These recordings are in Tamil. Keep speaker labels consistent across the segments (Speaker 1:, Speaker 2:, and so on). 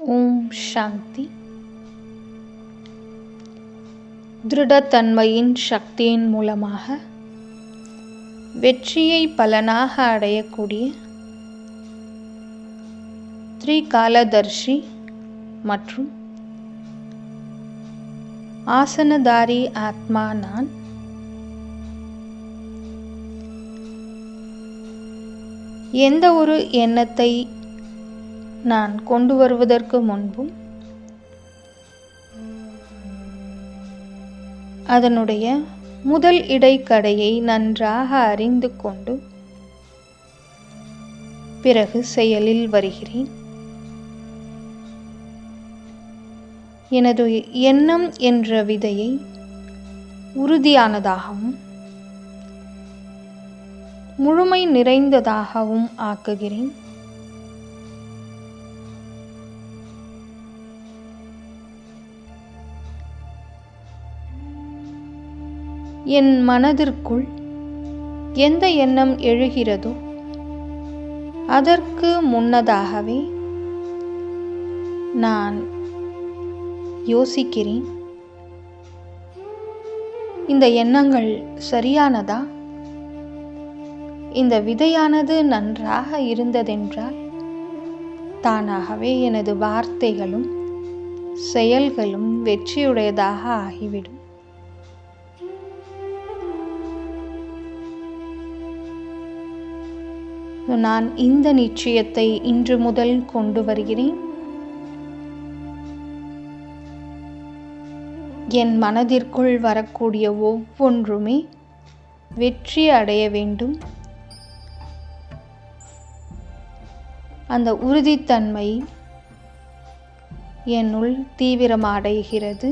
Speaker 1: ஓம் சாந்தி. திருடத்தன்மையின் சக்தியின் மூலமாக வெற்றியை பலனாக அடையக்கூடிய திரிகாலதர்ஷி மற்றும் ஆசனதாரி ஆத்மா நான். எந்த ஒரு எண்ணத்தை நான் கொண்டு வருவதற்கு முன்பும் அதனுடைய முதல் இடைக்கடையை நன்றாக அறிந்து கொண்டு பிறகு செயலில் வருகிறேன். எனது எண்ணம் என்ற விதையை உறுதியானதாகவும் முழுமை நிறைந்ததாகவும் ஆக்குகிறேன். என் மனதிற்குள் எந்த எண்ணம் எழுகிறதோ அதற்கு முன்னதாகவே நான் யோசிக்கிறேன், இந்த எண்ணங்கள் சரியானதா? இந்த விதையானது நன்றாக இருந்ததென்றால் தானாகவே எனது வார்த்தைகளும் செயல்களும் வெற்றியுடையதாக ஆகிவிடும். நான் இந்த நிச்சயத்தை இன்று முதல் கொண்டு வருகிறேன். என் மனதிற்குள் வரக்கூடிய ஒவ்வொன்றுமே வெற்றி அடைய வேண்டும். அந்த உறுதித்தன்மை என்னுள் தீவிரமடைகிறது.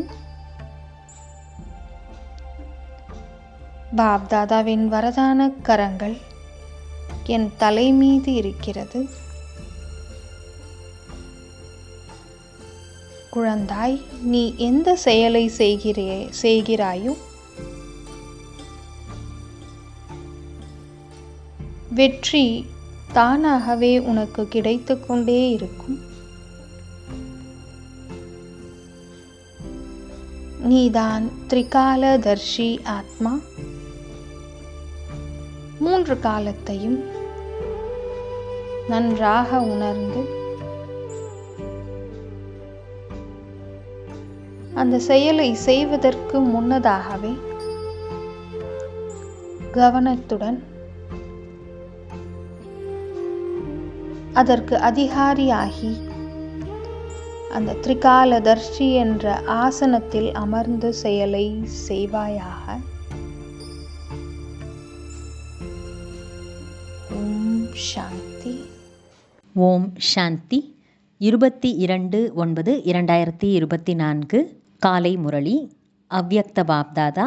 Speaker 1: பாப்தாதாவின் வரதான கரங்கள் என் தலை மீது இருக்கிறது. குழந்தாய், நீ எந்த செயலை செய்கிறாயோ வெற்றி தானாகவே உனக்கு கிடைத்து கொண்டே இருக்கும். நீதான் திரிகாலதர்ஷி ஆத்மா. 3 காலத்தையும் நன்றாக உணர்ந்து அந்த செயலை செய்வதற்கு முன்னதாகவே கவனத்துடன் அதற்கு அதிகாரியாகி அந்த திரிகாலதர்ஷி என்ற ஆசனத்தில் அமர்ந்து செயலை செய்வாயாக. ஓம் சாந்தி.
Speaker 2: ஓம் சாந்தி. 22/9/2024 காலை முரளி. அவ்யக்த பாப்தாதா.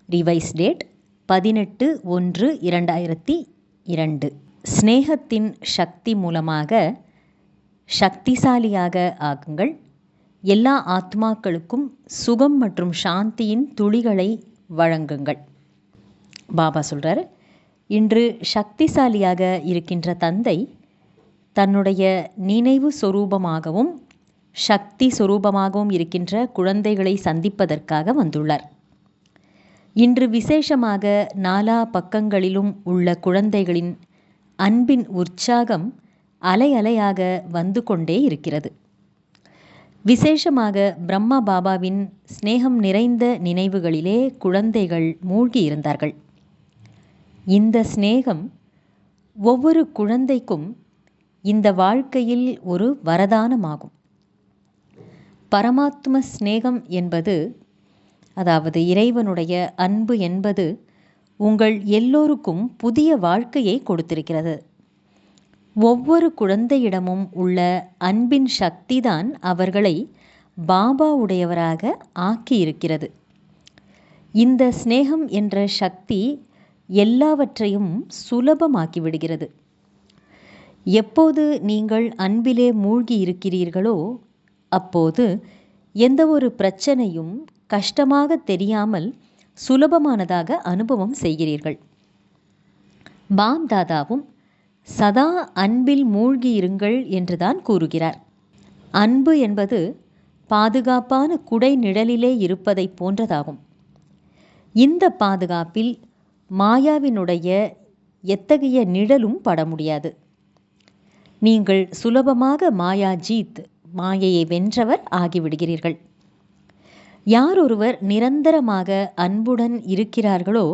Speaker 2: Revised date 18/1/2002. ஸ்நேகத்தின் சக்தி மூலமாக சக்திசாலியாக ஆகுங்கள். எல்லா ஆத்மாக்களுக்கும் சுகம் மற்றும் சாந்தியின் துளிகளை வழங்குங்கள். பாபா சொல்கிறார், இன்று சக்திசாலியாக இருக்கின்ற தந்தை தன்னுடைய நினைவு சொரூபமாகவும் சக்தி சொரூபமாகவும் இருக்கின்ற குழந்தைகளை சந்திப்பதற்காக வந்துள்ளார். இன்று விசேஷமாக 4 பக்கங்களிலும் உள்ள குழந்தைகளின் அன்பின் உற்சாகம் அலை அலையாக வந்து கொண்டே இருக்கிறது. விசேஷமாக பிரம்மா பாபாவின் ஸ்நேகம் நிறைந்த நினைவுகளிலே குழந்தைகள் மூழ்கி இருந்தார்கள். இந்த ஸ்நேகம் ஒவ்வொரு குழந்தைக்கும் இந்த வாழ்க்கையில் ஒரு வரதானமாகும். பரமாத்ம ஸ்நேகம் என்பது, அதாவது இறைவனுடைய அன்பு என்பது உங்கள் எல்லோருக்கும் புதிய வாழ்க்கையை கொடுத்திருக்கிறது. ஒவ்வொரு குழந்தையிடமும் உள்ள அன்பின் சக்திதான் அவர்களை பாபா உடையவராக ஆக்கியிருக்கிறது. இந்த ஸ்நேகம் என்ற சக்தி எல்லாவற்றையும் சுலபமாக்கிவிடுகிறது. எப்போது நீங்கள் அன்பிலே மூழ்கி இருக்கிறீர்களோ அப்போது எந்த ஒரு பிரச்சனையும் கஷ்டமாக தெரியாமல் சுலபமானதாக அனுபவம் செய்கிறீர்கள். பாப்தாதாவும் சதா அன்பில் மூழ்கி இருங்கள் என்றுதான் கூறுகிறார். அன்பு என்பது பாதுகாப்பான குடை நிழலிலே இருப்பதை போன்றதாகும். இந்த பாதுகாப்பில் மாயாவினுடைய எத்தகைய நிழலும் பட முடியாது. நீங்கள் சுலபமாக மாயாஜீத், மாயையை வென்றவர் ஆகிவிடுகிறீர்கள். யார் ஒருவர் நிரந்தரமாக அன்புடன் இருக்கிறார்களோ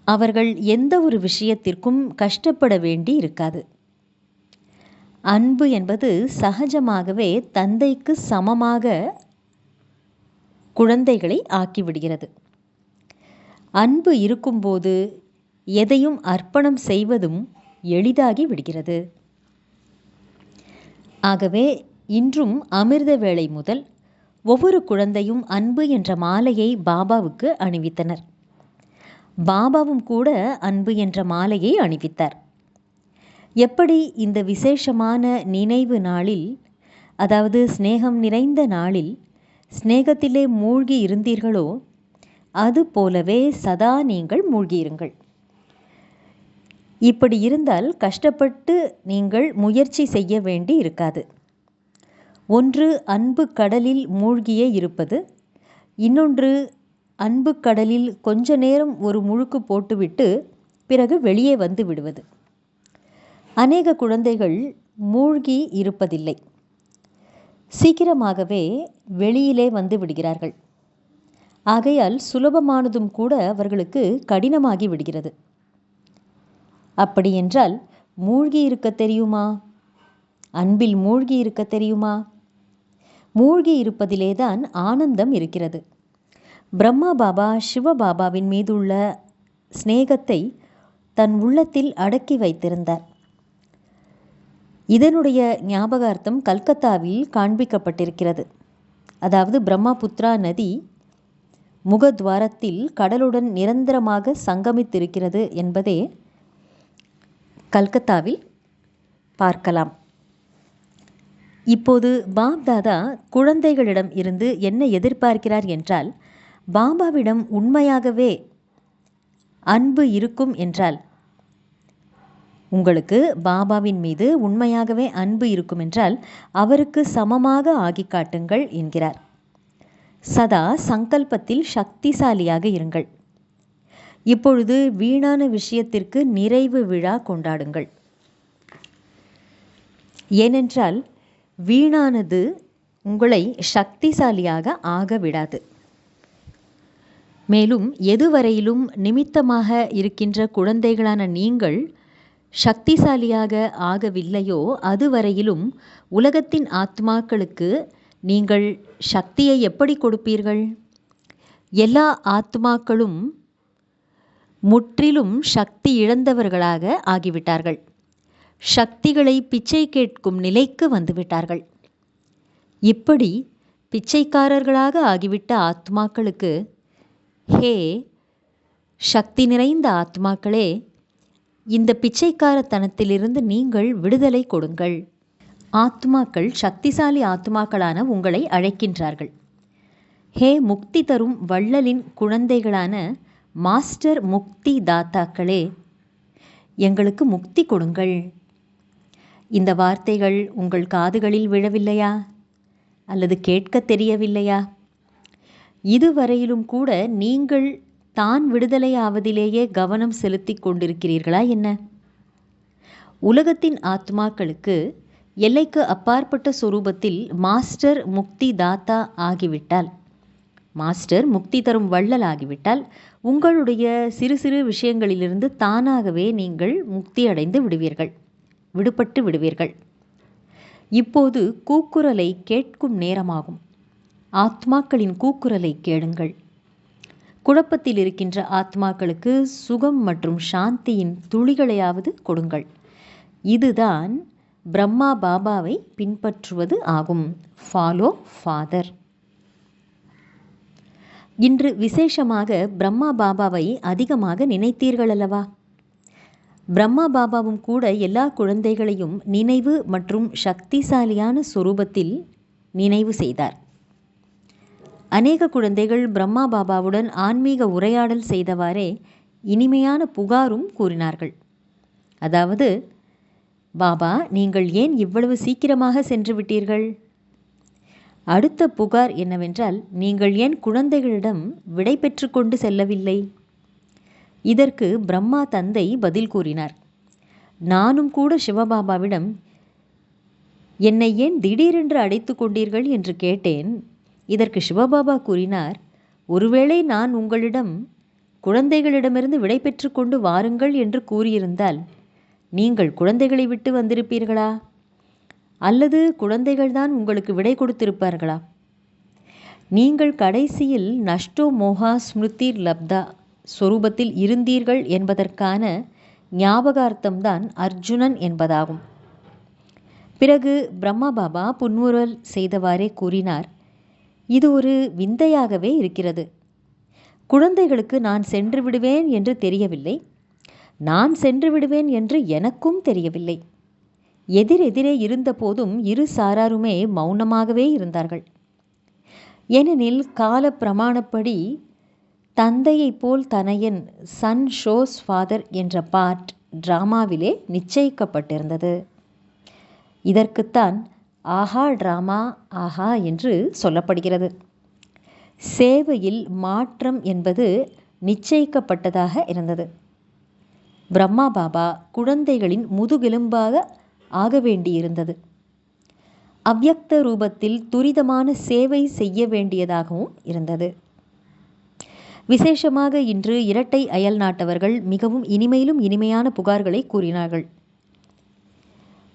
Speaker 2: அவர்கள் எந்த ஒரு விஷயத்திற்கும் கஷ்டப்பட வேண்டி இருக்காது. அன்பு என்பது சகஜமாகவே தந்தைக்கு சமமாக குழந்தைகளை ஆக்கிவிடுகிறது. அன்பு இருக்கும்போது எதையும் அர்ப்பணம் செய்வதும் எளிதாகி விடுகிறது. ஆகவே இன்றும் அமிர்த வேளை முதல் ஒவ்வொரு குழந்தையும் அன்பு என்ற மாலையை பாபாவுக்கு அணிவித்தனர். பாபாவும் கூட அன்பு என்ற மாலையை அணிவித்தார். எப்படி இந்த விசேஷமான நினைவு நாளில், அதாவது ஸ்நேகம் நிறைந்த நாளில் ஸ்நேகத்திலே மூழ்கி இருந்தீர்களோ அது போலவே சதா நீங்கள் மூழ்கியிருங்கள். இப்படி இருந்தால் கஷ்டப்பட்டு நீங்கள் முயற்சி செய்ய வேண்டி இருக்காது. ஒன்று அன்பு கடலில் மூழ்கியே இருப்பது, இன்னொன்று அன்பு கடலில் கொஞ்ச நேரம் ஒரு முழுக்கு போட்டுவிட்டு பிறகு வெளியே வந்து விடுவது. அநேக குழந்தைகள் மூழ்கி இருப்பதில்லை, சீக்கிரமாகவே வெளியிலே வந்து விடுகிறார்கள். ஆகையால் சுலபமானதும் கூட அவர்களுக்கு கடினமாகி விடுகிறது. அப்படியென்றால் மூழ்கி இருக்க தெரியுமா? அன்பில் மூழ்கி இருக்க தெரியுமா? மூழ்கி இருப்பதிலேதான் ஆனந்தம் இருக்கிறது. பிரம்மா பாபா சிவபாபாவின் மீதுள்ள ஸ்நேகத்தை தன் உள்ளத்தில் அடக்கி வைத்திருந்தார். இதனுடைய ஞாபகார்த்தம் கல்கத்தாவில் காண்பிக்கப்பட்டிருக்கிறது. அதாவது பிரம்மபுத்திரா நதி முகத்வாரத்தில் கடலுடன் நிரந்தரமாக சங்கமித்திருக்கிறது என்பதே கல்கத்தாவில் பார்க்கலாம். இப்போது பாப்தாதா குழந்தைகளிடம் இருந்து என்ன எதிர்பார்க்கிறார் என்றால், பாபாவிடம் உண்மையாகவே அன்பு இருக்கும் என்றால், உங்களுக்கு பாபாவின் மீது உண்மையாகவே அன்பு இருக்கும் என்றால் அவருக்கு சமமாக ஆகி காட்டுங்கள் என்கிறார். சதா சங்கல்பத்தில் சக்திசாலியாக இருங்கள். இப்பொழுது வீணான விஷயத்திற்கு நிறைவு விழா கொண்டாடுங்கள். ஏனென்றால் வீணானது உங்களை சக்திசாலியாக ஆக விடாது. மேலும் எதுவரையிலும் நிமித்தமாக இருக்கின்ற குழந்தைகளான நீங்கள் சக்திசாலியாக ஆகவில்லையோ அதுவரையிலும் உலகத்தின் ஆத்மாக்களுக்கு நீங்கள் சக்தியை எப்படி கொடுப்பீர்கள்? எல்லா ஆத்மாக்களும் முற்றிலும் சக்தி இழந்தவர்களாக ஆகிவிட்டார்கள். சக்திகளை பிச்சை கேட்கும் நிலைக்கு வந்துவிட்டார்கள். இப்படி பிச்சைக்காரர்களாக ஆகிவிட்ட ஆத்மாக்களுக்கு, ஹே சக்தி நிறைந்த ஆத்மாக்களே, இந்த பிச்சைக்காரத்தனத்திலிருந்து நீங்கள் விடுதலை கொடுங்கள். ஆத்மாக்கள் சக்திசாலி ஆத்மாக்களான உங்களை அழைக்கின்றார்கள். ஹே முக்தி தரும் வள்ளலின் குழந்தைகளான மாஸ்டர் முக்தி தாத்தாக்களே, எங்களுக்கு முக்தி கொடுங்கள். இந்த வார்த்தைகள் உங்கள் காதுகளில் விழவில்லையா? அல்லது கேட்க தெரியவில்லையா? இதுவரையிலும் கூட நீங்கள் தான் விடுதலை ஆவதிலேயே கவனம் செலுத்தி கொண்டிருக்கிறீர்களா என்ன? உலகத்தின் ஆத்மாக்களுக்கு எல்லைக்கு அப்பாற்பட்ட சொரூபத்தில் மாஸ்டர் முக்தி தாத்தா ஆகிவிட்டால், மாஸ்டர் முக்தி தரும் வள்ளல் ஆகிவிட்டால், உங்களுடைய சிறு சிறு விஷயங்களிலிருந்து தானாகவே நீங்கள் முக்தி அடைந்து விடுவீர்கள், விடுபட்டு விடுவீர்கள். இப்போது கூக்குரலை கேட்கும் நேரமாகும். ஆத்மாக்களின் கூக்குரலை கேளுங்கள். குழப்பத்தில் இருக்கின்ற ஆத்மாக்களுக்கு சுகம் மற்றும் சாந்தியின் துளிகளையாவது கொடுங்கள். இதுதான் பிரம்மா பாபாவை பின்பற்றுவது ஆகும். Follow father. இன்று விசேஷமாக பிரம்மா பாபாவை அதிகமாக நினைத்தீர்கள் அல்லவா? பிரம்மா பாபாவும் கூட எல்லா குழந்தைகளையும் நினைவு மற்றும் சக்திசாலியான சொரூபத்தில் நினைவு செய்தார். அநேக குழந்தைகள் பிரம்மா பாபாவுடன் ஆன்மீக உரையாடல் செய்தவாறே இனிமையான புகாரும் கூறினார்கள். அதாவது, பாபா, நீங்கள் ஏன் இவ்வளவு சீக்கிரமாக சென்று விட்டீர்கள்? அடுத்த புகார் என்னவென்றால், நீங்கள் ஏன் குழந்தைகளிடம் விடை பெற்று கொண்டு செல்லவில்லை? இதற்கு பிரம்மா தந்தை பதில் கூறினார். நானும் கூட சிவபாபாவிடம் என்னை ஏன் திடீரென்று அழைத்து கொண்டீர்கள் என்று கேட்டேன். இதற்கு சிவபாபா கூறினார், ஒருவேளை நான் உங்களிடம் குழந்தைகளிடமிருந்து விடை பெற்று கொண்டு வாருங்கள் என்று கூறியிருந்தால் நீங்கள் குழந்தைகளை விட்டு வந்திருப்பீர்களா? அல்லது குழந்தைகள்தான் உங்களுக்கு விடை கொடுத்திருப்பார்களா? நீங்கள் கடைசியில் நஷ்டோ மோகா ஸ்மிருதி லப்தா ஸ்வரூபத்தில் இருந்தீர்கள் என்பதற்கான ஞாபகார்த்தம்தான் அர்ஜுனன் என்பதாகும். பிறகு பிரம்மா பாபா புன்முறுவல் செய்தவாறே கூறினார், இது ஒரு விந்தையாகவே இருக்கிறது. குழந்தைகளுக்கு நான் சென்று விடுவேன் என்று தெரியவில்லை, நான் சென்று விடுவேன் என்று எனக்கும் தெரியவில்லை. எதிரெதிரே இருந்த போதும் இரு சாராருமே மௌனமாகவே இருந்தார்கள். ஏனெனில் கால பிரமாணப்படி தந்தையைப் போல் தனையன், சன் ஷோஸ் ஃபாதர் என்ற பார்ட் டிராமாவிலே நிச்சயிக்கப்பட்டிருந்தது. இதற்குத்தான் ஆஹா டிராமா ஆஹா என்று சொல்லப்படுகிறது. சேவையில் மாற்றம் என்பது நிச்சயிக்கப்பட்டதாக இருந்தது. பிரம்மா பாபா குழந்தைகளின் முதுகெலும்பாக ஆக வேண்டியிருந்தது. அவ்யக்த ரூபத்தில் துரிதமான சேவை செய்ய வேண்டியதாகவும் இருந்தது. விசேஷமாக இன்று இரட்டை அயல் நாட்டவர்கள் மிகவும் இனிமையிலும் இனிமையான புகார்களை கூறினார்கள்.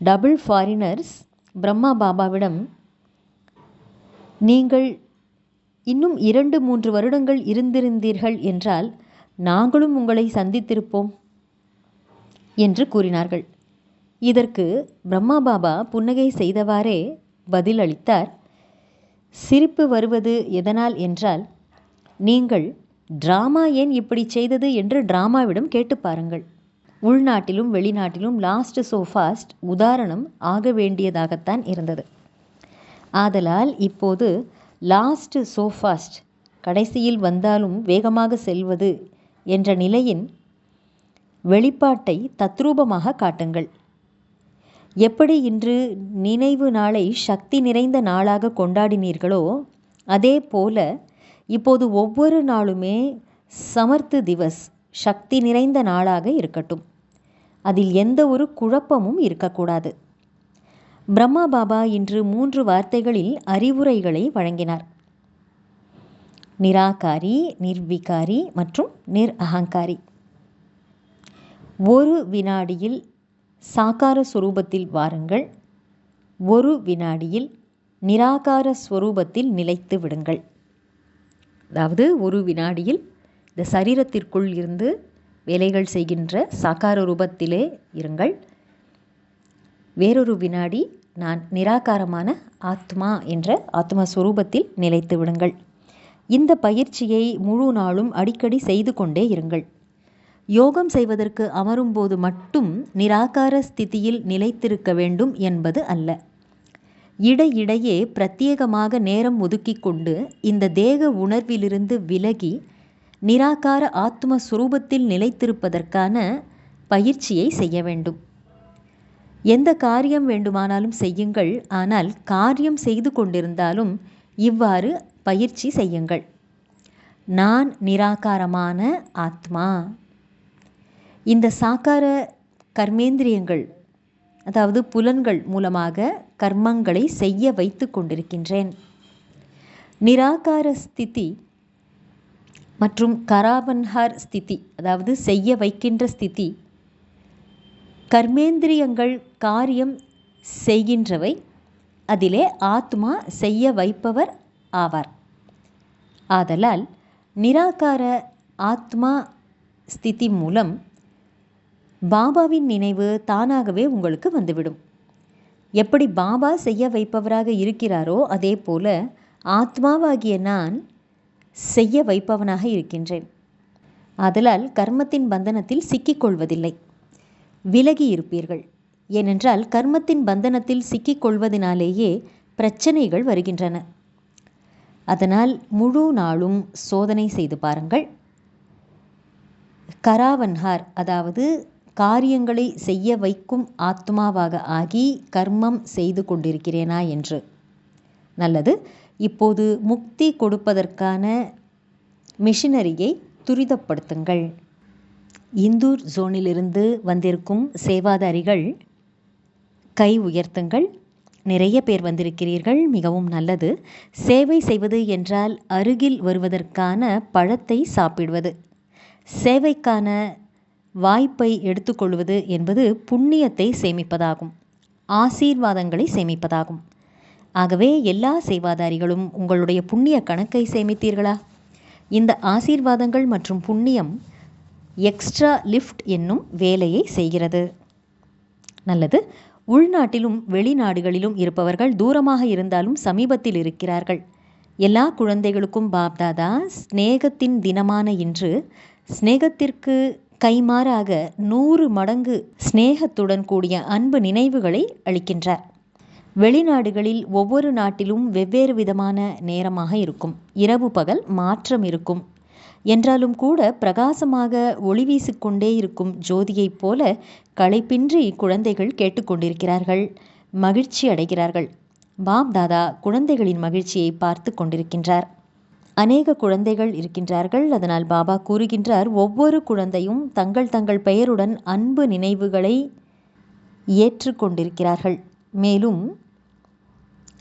Speaker 2: டபுள் ஃபாரினர்ஸ் பிரம்மா பாபாவிடம், நீங்கள் இன்னும் 2-3 வருடங்கள் இருந்திருந்தீர்கள் என்றால் நாங்களும் உங்களை சந்தித்திருப்போம் என்று கூறினார்கள். இதற்கு பிரம்மா பாபா புன்னகை செய்தவாறே பதில் அளித்தார். சிரிப்பு வருவது எதனால் என்றால், நீங்கள் டிராமா ஏன் இப்படி செய்தது என்று டிராமாவிடம் கேட்டு பாருங்கள். உள்நாட்டிலும் வெளிநாட்டிலும் லாஸ்ட் சோ ஃபாஸ்ட் உதாரணம் ஆக வேண்டியதாகத்தான் இருந்தது. ஆதலால் இப்போது லாஸ்ட் சோ ஃபாஸ்ட், கடைசியில் வந்தாலும் வேகமாக செல்வது என்ற நிலையின் வெளிப்பாட்டை தத்ரூபமாக காட்டுங்கள். எப்படி இன்று நினைவு நாளை சக்தி நிறைந்த நாளாக கொண்டாடினீர்களோ அதே போல இப்போது ஒவ்வொரு நாளுமே சமர்த்து திவஸ், சக்தி நிறைந்த நாளாக இருக்கட்டும். அதில் எந்த ஒரு குழப்பமும் இருக்கக்கூடாது. பிரம்மா பாபா இன்று 3 வார்த்தைகளில் அறிவுரைகளை வழங்கினார். நிராகாரி, நிர்விகாரி மற்றும் அகங்காரி. ஒரு வினாடியில் சாகார ஸ்வரூபத்தில் வாருங்கள், ஒரு வினாடியில் நிராகார ஸ்வரூபத்தில் நிலைத்து விடுங்கள். அதாவது ஒரு வினாடியில் இந்த சரீரத்திற்குள் இருந்து வேலைகள் செய்கின்ற சாகார ரூபத்திலே இருங்கள். வேறொரு வினாடி நான் நிராகாரமான ஆத்மா என்ற ஆத்ம ஸ்வரூபத்தில் நிலைத்து விடுங்கள். இந்த பயிற்சியை முழு நாளும் அடிக்கடி செய்து கொண்டே இருங்கள். யோகம் செய்வதற்கு அமரும்போது மட்டும் நிராகார ஸ்திதியில் நிலைத்திருக்க வேண்டும் என்பது அல்ல. இடையிடையே பிரத்யேகமாக நேரம் ஒதுக்கி கொண்டு இந்த தேக உணர்விலிருந்து விலகி நிராகார ஆத்ம சுரூபத்தில் நிலைத்திருப்பதற்கான பயிற்சியை செய்ய வேண்டும். எந்த காரியம் வேண்டுமானாலும் செய்யுங்கள், ஆனால் காரியம் செய்து கொண்டிருந்தாலும் இவ்வாறு பயிற்சி செய்யுங்கள். நான் நிராகாரமான ஆத்மா. இந்த சாகார கர்மேந்திரியங்கள், அதாவது புலன்கள் மூலமாக கர்மங்களை செய்ய வைத்து கொண்டிருக்கின்றேன். நிராகார ஸ்திதி மற்றும் கராவன்ஹார் ஸ்திதி, அதாவது செய்ய வைக்கின்ற ஸ்திதி, கர்மேந்திரியங்கள் காரியம் செய்கின்றவை, அதிலே ஆத்மா செய்ய வைப்பவர் ஆவார். ஆதலால் நிராகார ஆத்மா ஸ்திதி மூலம் பாபாவின் நினைவு தானாகவே உங்களுக்கு வந்துவிடும். எப்படி பாபா செய்ய வைப்பவராக இருக்கிறாரோ அதே போல ஆத்மாவாகிய நான் செய்ய வைப்பவனாக இருக்கின்றேன். ஆதலால் கர்மத்தின் பந்தனத்தில் சிக்கிக்கொள்வதில்லை, விலகி இருப்பீர்கள். ஏனென்றால் கர்மத்தின் பந்தனத்தில் சிக்கிக்கொள்வதனாலேயே பிரச்சனைகள் வருகின்றன. அதனால் முழு நாளும் சோதனை செய்து பாருங்கள். கராவன்ஹார், அதாவது காரியங்களை செய்ய வைக்கும் ஆத்மாவாக ஆகி கர்மம் செய்து கொண்டிருக்கிறேனா என்று. நல்லது. இப்போது முக்தி கொடுப்பதற்கான மிஷினரியை துரிதப்படுத்துங்கள். இந்தூர் ஜோனிலிருந்து வந்திருக்கும் சேவாதாரிகள் கை உயர்த்துங்கள். நிறைய பேர் வந்திருக்கிறீர்கள், மிகவும் நல்லது. சேவை செய்வது என்றால் அருகில் வருவதற்கான பழத்தை சாப்பிடுவது. சேவைக்கான வாய்ப்பை எடுத்துக்கொள்வது என்பது புண்ணியத்தை சேமிப்பதாகும், ஆசீர்வாதங்களை சேமிப்பதாகும். ஆகவே எல்லா சேவாதாரிகளும் உங்களுடைய புண்ணிய கணக்கை சேமித்தீர்களா? இந்த ஆசீர்வாதங்கள் மற்றும் புண்ணியம் எக்ஸ்ட்ரா லிஃப்ட் என்னும் வேலையை செய்கிறது. நல்லது. உள்நாட்டிலும் வெளிநாடுகளிலும் இருப்பவர்கள் தூரமாக இருந்தாலும் சமீபத்தில் இருக்கிறார்கள். எல்லா குழந்தைகளுக்கும் பாப்தாதா ஸ்நேகத்தின் தினமான இன்று ஸ்நேகத்திற்கு கைமாறாக 100 மடங்கு ஸ்நேகத்துடன் கூடிய அன்பு நினைவுகளை அளிக்கின்றார். வெளிநாடுகளில் ஒவ்வொரு நாட்டிலும் வெவ்வேறு விதமான நேரமாக இருக்கும். இரவு பகல் மாற்றம் இருக்கும். என்றாலும் கூட பிரகாசமாக ஒளி வீசிக்கொண்டே இருக்கும் ஜோதியைப் போல களைப்பின்றி குழந்தைகள் கேட்டுக்கொண்டிருக்கிறார்கள், மகிழ்ச்சி அடைகிறார்கள். பாப்தாதா குழந்தைகளின் மகிழ்ச்சியை பார்த்து கொண்டிருக்கின்றார். அநேக குழந்தைகள் இருக்கின்றார்கள். அதனால் பாபா கூறுகின்றார், ஒவ்வொரு குழந்தையும் தங்கள் தங்கள் பெயருடன் அன்பு நினைவுகளை ஏற்றுக்கொண்டிருக்கிறார்கள். மேலும்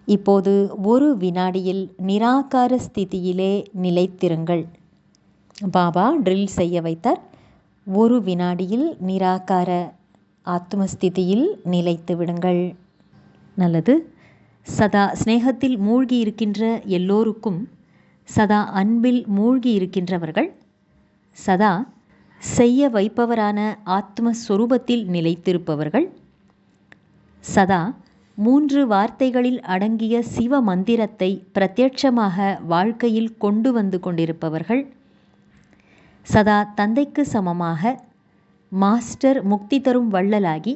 Speaker 2: இப்போது ஒரு வினாடியில் நிராகார ஸ்திதியிலே நிலைத்திருங்கள். பாபா ட்ரில் செய்ய வைத்தார். ஒரு வினாடியில் நிராகார ஆத்மஸ்திதியில் நிலைத்து விடுங்கள். நல்லது. சதா ஸ்நேகத்தில் மூழ்கி இருக்கின்ற எல்லோருக்கும், சதா அன்பில் மூழ்கி இருக்கின்றவர்கள், சதா செய்ய வைப்பவரான ஆத்மஸ்வரூபத்தில் நிலைத்திருப்பவர்கள், சதா 3 வார்த்தைகளில் அடங்கிய சிவ மந்திரத்தை பிரத்யட்சமாக வாழ்க்கையில் கொண்டு வந்து கொண்டிருப்பவர்கள், சதா தந்தைக்கு சமமாக மாஸ்டர் முக்தி தரும் வள்ளலாகி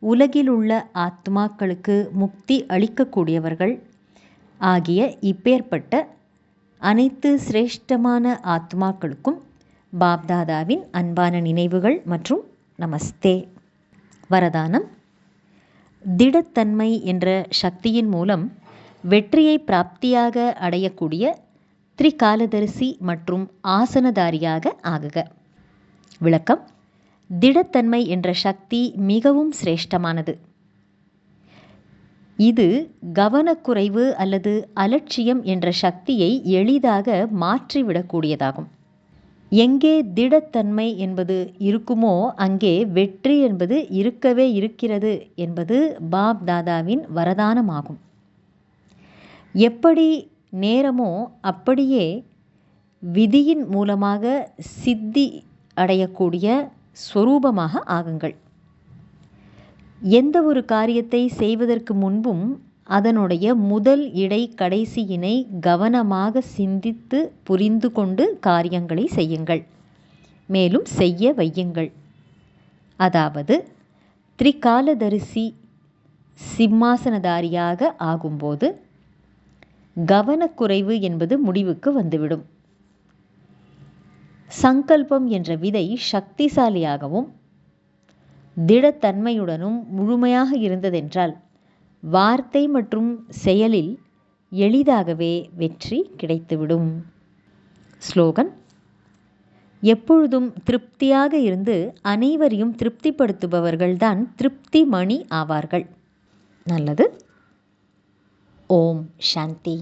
Speaker 2: உலகில் உள்ள ஆத்மாக்களுக்கு முக்தி அளிக்கக்கூடியவர்கள் ஆகிய இப்பேற்பட்ட அனைத்து சிரேஷ்டமான ஆத்மாக்களுக்கும் பாப்தாதாவின் அன்பான நினைவுகள் மற்றும் நமஸ்தே. வரதானம். திடத்தன்மை என்ற சக்தியின் மூலம் வெற்றியை பிராப்தியாக அடையக்கூடிய திரிகாலதரிசி மற்றும் ஆசனதாரியாக ஆகுக. விளக்கம். திடத்தன்மை என்ற சக்தி மிகவும் சிரேஷ்டமானது. இது கவனக்குறைவு அல்லது அலட்சியம் என்ற சக்தியை எளிதாக மாற்றிவிடக்கூடியதாகும். எங்கே திடத்தன்மை என்பது இருக்குமோ அங்கே வெற்றி என்பது இருக்கவே இருக்கிறது என்பது பாப் தாதாவின் வரதானமாகும். எப்படி நேரமோ அப்படியே விதியின் மூலமாக சித்தி அடையக்கூடிய ஸ்வரூபமாக ஆகுங்கள். எந்த ஒரு காரியத்தை செய்வதற்கு முன்பும் அதனுடைய முதல் இடை கடைசியினை கவனமாக சிந்தித்து புரிந்து கொண்டு காரியங்களை செய்யுங்கள். மேலும் செய்ய வையுங்கள். அதாவது திரிகாலதரிசி சிம்மாசனதாரியாக ஆகும்போது கவனக்குறைவு என்பது முடிவுக்கு வந்துவிடும். சங்கல்பம் என்ற விதை சக்திசாலியாகவும் திடத்தன்மையுடனும் முழுமையாக இருந்ததென்றால் வார்த்தை மற்றும் செயலில் எளிதாகவே வெற்றி கிடைத்துவிடும். ஸ்லோகன். எப்பொழுதும் திருப்தியாக இருந்து அனைவரையும் திருப்திப்படுத்துபவர்கள்தான் திருப்தி மணி ஆவார்கள். நல்லது. ஓம் சாந்தி.